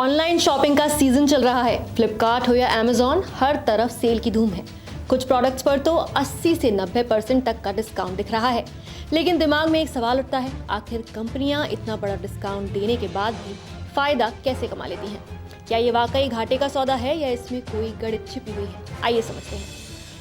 Online shopping का season चल रहा है। फ्लिपकार्ट हो या अमेजॉन, हर तरफ सेल की धूम है। कुछ प्रोडक्ट्स पर तो 80 से 90% तक का डिस्काउंट दिख रहा है। लेकिन दिमाग में एक सवाल उठता है, आखिर कंपनियां इतना बड़ा डिस्काउंट देने के बाद भी फायदा कैसे कमा लेती हैं? क्या ये वाकई घाटे का सौदा है या इसमें कोई गणित छिपी हुई है? आइए समझते हैं।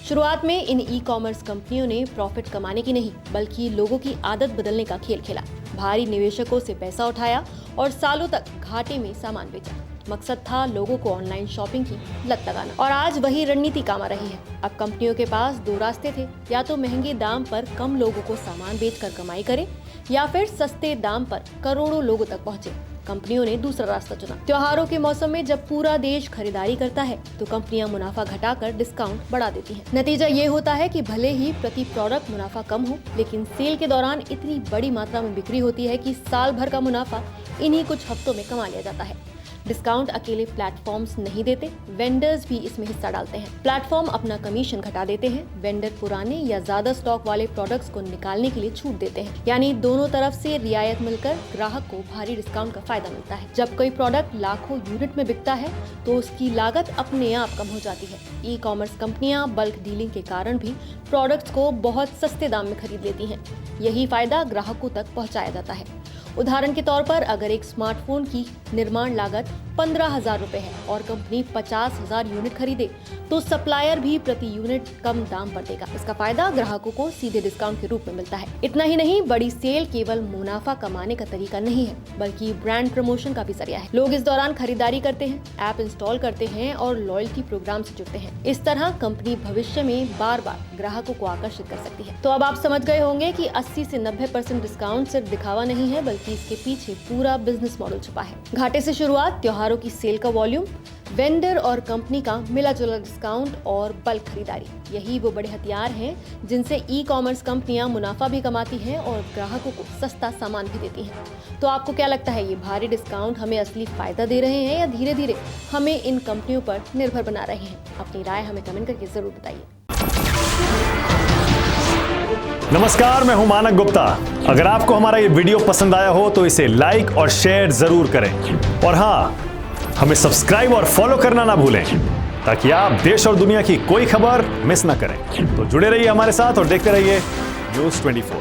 शुरुआत में इन ई कॉमर्स कंपनियों ने प्रॉफिट कमाने की नहीं, बल्कि लोगों की आदत बदलने का खेल खेला। भारी निवेशकों से पैसा उठाया और सालों तक घाटे में सामान बेचा। मकसद था लोगों को ऑनलाइन शॉपिंग की लत लगाना, और आज वही रणनीति काम आ रही है। अब कंपनियों के पास दो रास्ते थे, या तो महंगे दाम पर कम लोगों को सामान बेचकर कमाई करे, या फिर सस्ते दाम पर करोड़ों लोगों तक पहुंचे। कंपनियों ने दूसरा रास्ता चुना। त्योहारों के मौसम में जब पूरा देश खरीदारी करता है तो कंपनियां मुनाफा घटाकर डिस्काउंट बढ़ा देती हैं। नतीजा ये होता है कि भले ही प्रति प्रोडक्ट मुनाफा कम हो, लेकिन सेल के दौरान इतनी बड़ी मात्रा में बिक्री होती है कि साल भर का मुनाफा इन्हीं कुछ हफ्तों में कमा लिया जाता है। डिस्काउंट अकेले प्लेटफॉर्म्स नहीं देते, वेंडर्स भी इसमें हिस्सा डालते हैं। प्लेटफॉर्म अपना कमीशन घटा देते हैं, वेंडर पुराने या ज्यादा स्टॉक वाले प्रोडक्ट्स को निकालने के लिए छूट देते हैं। यानी दोनों तरफ से रियायत मिलकर ग्राहक को भारी डिस्काउंट का फायदा मिलता है। जब कोई प्रोडक्ट लाखों यूनिट में बिकता है तो उसकी लागत अपने आप कम हो जाती है। ई कॉमर्स कंपनियां बल्क डीलिंग के कारण भी प्रोडक्ट्स को बहुत सस्ते दाम में खरीद लेती हैं। यही फायदा ग्राहकों तक पहुंचाया जाता है। उदाहरण के तौर पर अगर एक स्मार्टफोन की निर्माण लागत 15,000 रुपए है और कंपनी 50,000 यूनिट खरीदे, तो सप्लायर भी प्रति यूनिट कम दाम पर देगा। इसका फायदा ग्राहकों को सीधे डिस्काउंट के रूप में मिलता है। इतना ही नहीं, बड़ी सेल केवल मुनाफा कमाने का तरीका नहीं है, बल्कि ब्रांड प्रमोशन का भी जरिया है। लोग इस दौरान खरीदारी करते हैं, ऐप इंस्टॉल करते हैं और लॉयल्टी प्रोग्राम से जुड़ते हैं। इस तरह कंपनी भविष्य में बार बार ग्राहकों को आकर्षित कर सकती है। तो अब आप समझ गए होंगे कि 80 से 90% डिस्काउंट सिर्फ दिखावा नहीं है, बल्कि इसके पीछे पूरा बिजनेस मॉडल छुपा है। घाटे से शुरुआत, त्योहारों की सेल का वॉल्यूम, वेंडर और कंपनी का मिला जुला डिस्काउंट और बल्क खरीदारी, यही वो बड़े हथियार हैं जिनसे ई कॉमर्स कंपनियां मुनाफा भी कमाती हैं और ग्राहकों को सस्ता सामान भी देती हैं। तो आपको क्या लगता है, ये भारी डिस्काउंट हमें असली फायदा दे रहे हैं या धीरे धीरे हमें इन कंपनियों पर निर्भर बना रहे हैं? अपनी राय हमें कमेंट करके जरूर बताइए। नमस्कार, मैं हूं मानक गुप्ता। अगर आपको हमारा ये वीडियो पसंद आया हो तो इसे लाइक और शेयर जरूर करें, और हाँ, हमें सब्सक्राइब और फॉलो करना ना भूलें, ताकि आप देश और दुनिया की कोई खबर मिस ना करें। तो जुड़े रहिए हमारे साथ और देखते रहिए News 24।